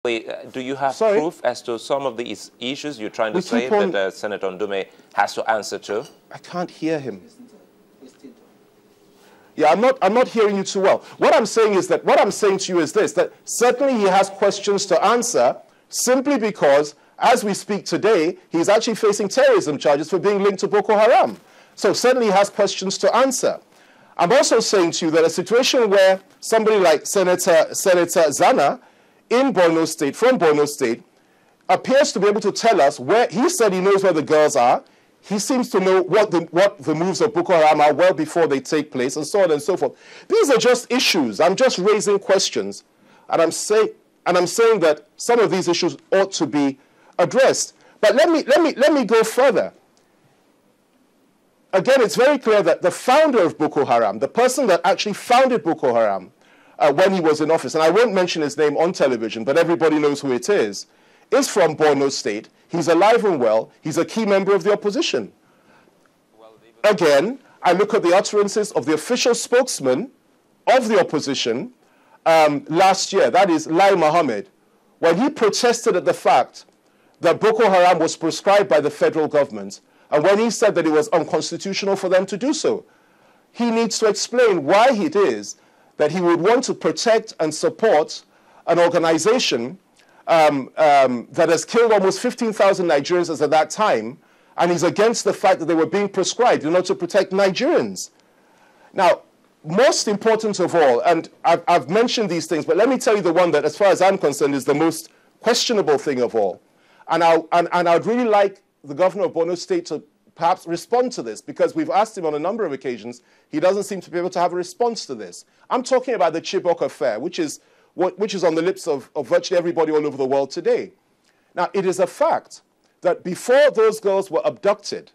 Wait, do you have Sorry? proof as to some of these issues you're trying to say that Senator Ndume has to answer to? I can't hear him. Yeah, I'm not hearing you too well. What I'm saying is that, what I'm saying to you is this, that certainly he has questions to answer simply because, as we speak today, he's actually facing terrorism charges for being linked to Boko Haram. So certainly he has questions to answer. I'm also saying to you that a situation where somebody like Senator Zana in Borno State, from Borno State, appears to be able to tell us where, he said he knows where the girls are. He seems to know what the moves of Boko Haram are well before they take place, and so on and so forth. These are just issues. I'm just raising questions, and I'm saying that some of these issues ought to be addressed. But let me go further. Again, it's very clear that the founder of Boko Haram, the person that actually founded Boko Haram when he was in office, and I won't mention his name on television, but everybody knows who it is from Borno State. He's alive and well. He's a key member of the opposition. Again, I look at the utterances of the official spokesman of the opposition last year, that is Lai Mohammed, when he protested at the fact that Boko Haram was prescribed by the federal government, and when he said that it was unconstitutional for them to do so. He needs to explain why it is that he would want to protect and support an organization that has killed almost 15,000 Nigerians as at that time, and he's against the fact that they were being prescribed in order to protect Nigerians. Now, most important of all, and I've mentioned these things, but let me tell you the one that, as far as I'm concerned, is the most questionable thing of all. And I'd really like the governor of Borno State to perhaps respond to this, because we've asked him on a number of occasions. He doesn't seem to be able to have a response to this. I'm talking about the Chibok affair, which is on the lips of virtually everybody all over the world today. Now, it is a fact that before those girls were abducted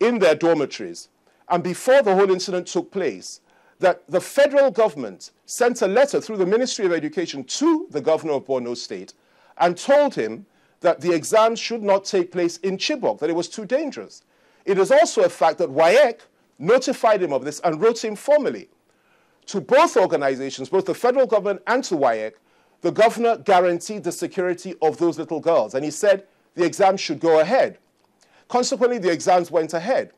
in their dormitories, and before the whole incident took place, that the federal government sent a letter through the Ministry of Education to the governor of Borno State and told him that the exams should not take place in Chibok, that it was too dangerous. It is also a fact that WAEC notified him of this and wrote him formally. To both organizations, both the federal government and to WAEC, the governor guaranteed the security of those little girls, and he said the exams should go ahead. Consequently, the exams went ahead.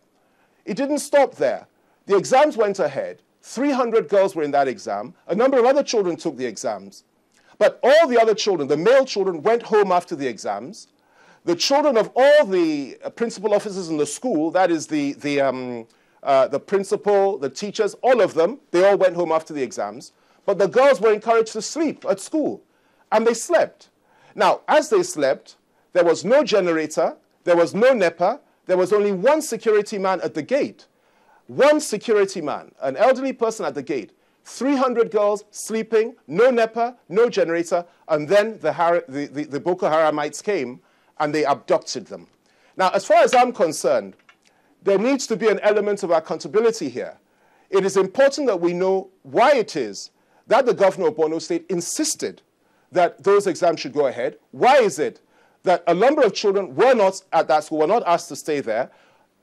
It didn't stop there. The exams went ahead. 300 girls were in that exam. A number of other children took the exams. But all the other children, the male children, went home after the exams. The children of all the principal officers in the school, that is the principal, the teachers, all of them, they all went home after the exams. But the girls were encouraged to sleep at school, and they slept. Now, as they slept, there was no generator, there was no NEPA, there was only one security man at the gate. One security man, an elderly person at the gate. 300 girls sleeping, no NEPA, no generator, and then the Boko Haramites came and they abducted them. Now, as far as I'm concerned, there needs to be an element of accountability here. It is important that we know why it is that the governor of Borno State insisted that those exams should go ahead. Why is it that a number of children were not at that school, were not asked to stay there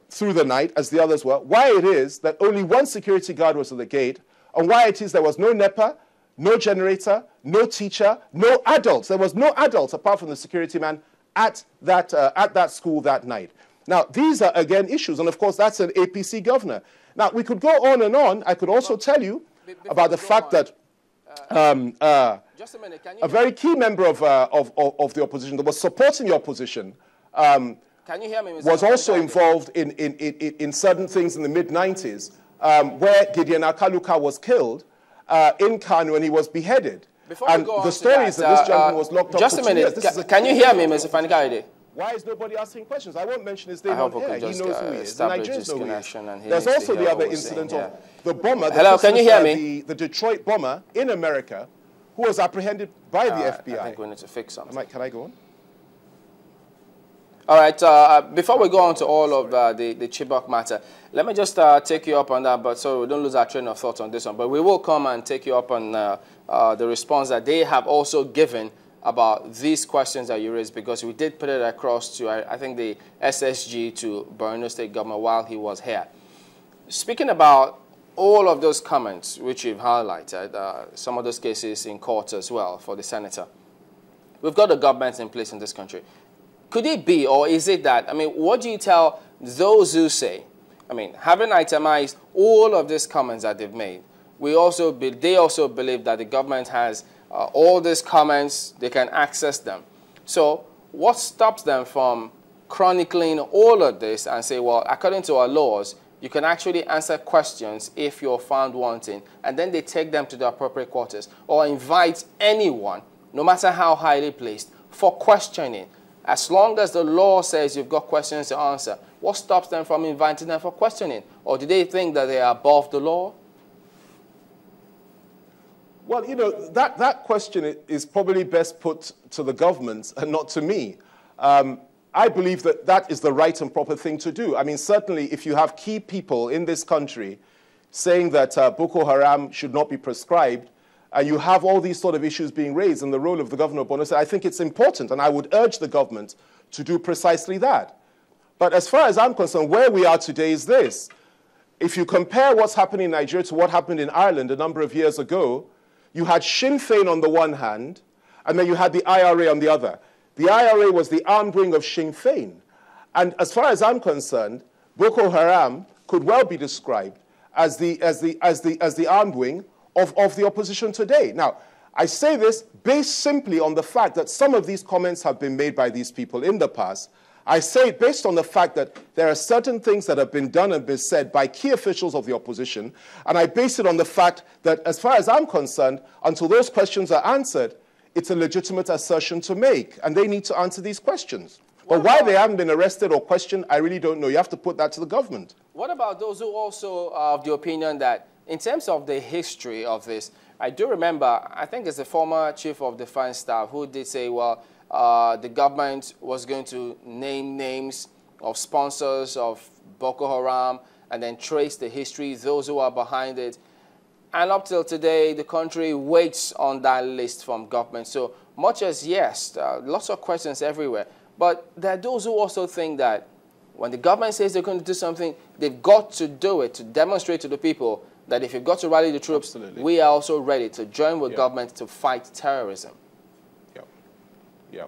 through the night as the others were? Why it is that only one security guard was at the gate, and why it is there was no NEPA, no generator, no teacher, no adults. There was no adults apart from the security man at that school that night. Now, these are, again, issues, and of course, that's an APC governor. Now, we could go on and on. I could also tell you about the fact that just a minute, a very key member of the opposition that was supporting the opposition can you hear me, Mr. was also involved in certain things in the mid-90s, where Gideon Akaluka was killed in Kano and he was beheaded. And the story is that this gentleman was locked up just for a minute. 2 years. Can you hear me, Mr. Fani-Kayode? Why is nobody asking questions? I won't mention his name I hope on we here. could He just knows who he is. The establish Nigerians know who he is. disconnection and he There's needs also to hear the other what we're incident saying, of the bomber. Hello, can you hear me? The Detroit bomber in America who was apprehended by the FBI. I think we need to fix something. Can I go on? All right, before we go on to all of the Chibok matter, let me just take you up on that, but so we don't lose our train of thought on this one. But we will come and take you up on the response that they have also given about these questions that you raised, because we did put it across to, I think, the SSG to Borno State government while he was here. Speaking about all of those comments which you've highlighted, some of those cases in court as well for the senator, we've got a government in place in this country. Could it be, or is it that, I mean, what do you tell those who say, I mean, having itemized all of these comments that they've made, they also believe that the government has all these comments, they can access them. So what stops them from chronicling all of this and say, well, according to our laws, you can actually answer questions if you're found wanting, and then they take them to the appropriate quarters or invite anyone, no matter how highly placed, for questioning. As long as the law says you've got questions to answer, what stops them from inviting them for questioning? Or do they think that they are above the law? Well, you know, that question is probably best put to the government and not to me. I believe that that is the right and proper thing to do. I mean, certainly if you have key people in this country saying that Boko Haram should not be prescribed, and you have all these sort of issues being raised in the role of the governor of Borno State, I think it's important, and I would urge the government to do precisely that. But as far as I'm concerned, where we are today is this. If you compare what's happening in Nigeria to what happened in Ireland a number of years ago, you had Sinn Féin on the one hand, and then you had the IRA on the other. The IRA was the armed wing of Sinn Féin. And as far as I'm concerned, Boko Haram could well be described as the armed wing of the opposition today. Now, I say this based simply on the fact that some of these comments have been made by these people in the past. I say it based on the fact that there are certain things that have been done and been said by key officials of the opposition, and I base it on the fact that, as far as I'm concerned, until those questions are answered, it's a legitimate assertion to make, and they need to answer these questions. But why they haven't been arrested or questioned, I really don't know. You have to put that to the government. What about those who also are of the opinion that, in terms of the history of this, I do remember, I think it's the former chief of defense staff who did say, well, the government was going to name names of sponsors of Boko Haram and then trace the history, those who are behind it. And up till today, the country waits on that list from government. So much as, yes, lots of questions everywhere. But there are those who also think that when the government says they're going to do something, they've got to do it to demonstrate to the people that if you've got to rally the troops, absolutely, we are also ready to join with government to fight terrorism. Yeah.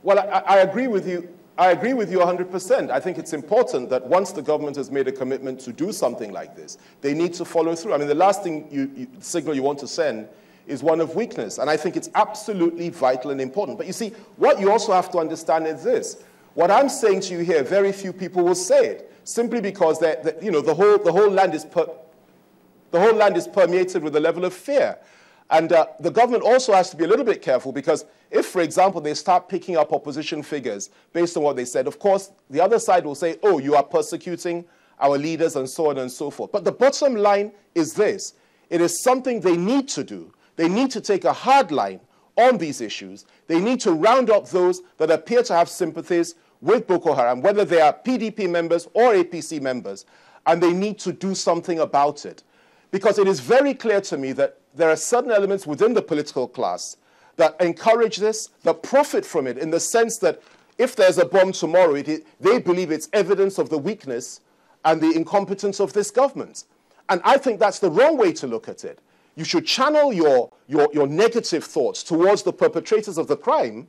Well, I agree with you. I agree with you 100%. I think it's important that once the government has made a commitment to do something like this, they need to follow through. I mean, the last thing signal you want to send is one of weakness. And I think it's absolutely vital and important. But you see, what you also have to understand is this. What I'm saying to you here, very few people will say it, simply because you know, the whole land is permeated with a level of fear. And the government also has to be a little bit careful, because if, for example, they start picking up opposition figures based on what they said, of course, the other side will say, oh, you are persecuting our leaders and so on and so forth. But the bottom line is this. It is something they need to do. They need to take a hard line on these issues. They need to round up those that appear to have sympathies with Boko Haram, whether they are PDP members or APC members, and they need to do something about it. Because it is very clear to me that there are certain elements within the political class that encourage this, that profit from it, in the sense that if there's a bomb tomorrow, they believe it's evidence of the weakness and the incompetence of this government. And I think that's the wrong way to look at it. You should channel your negative thoughts towards the perpetrators of the crime,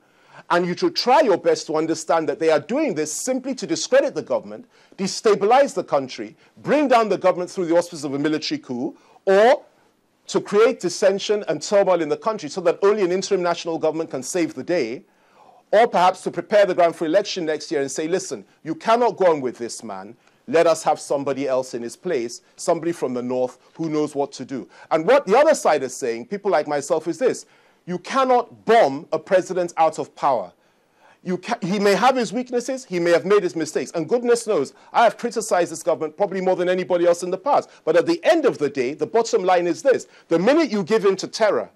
and you should try your best to understand that they are doing this simply to discredit the government, destabilize the country, bring down the government through the auspices of a military coup, or to create dissension and turmoil in the country so that only an interim national government can save the day, or perhaps to prepare the ground for election next year and say, listen, you cannot go on with this man. Let us have somebody else in his place, somebody from the north who knows what to do. And what the other side is saying, people like myself, is this. You cannot bomb a president out of power. He may have his weaknesses, he may have made his mistakes, and goodness knows, I have criticized this government probably more than anybody else in the past. But at the end of the day, the bottom line is this. The minute you give in to terror,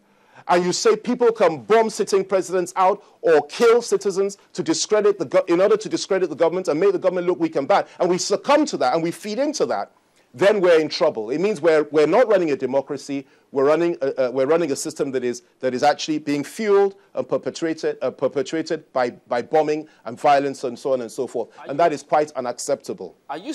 and you say people can bomb sitting presidents out or kill citizens to discredit in order to discredit the government and make the government look weak and bad, and we succumb to that and we feed into that, then we're in trouble. It means we're not running a democracy. We're running a system that is actually being fueled and perpetrated by bombing and violence and so on and so forth. And that is quite unacceptable. Are you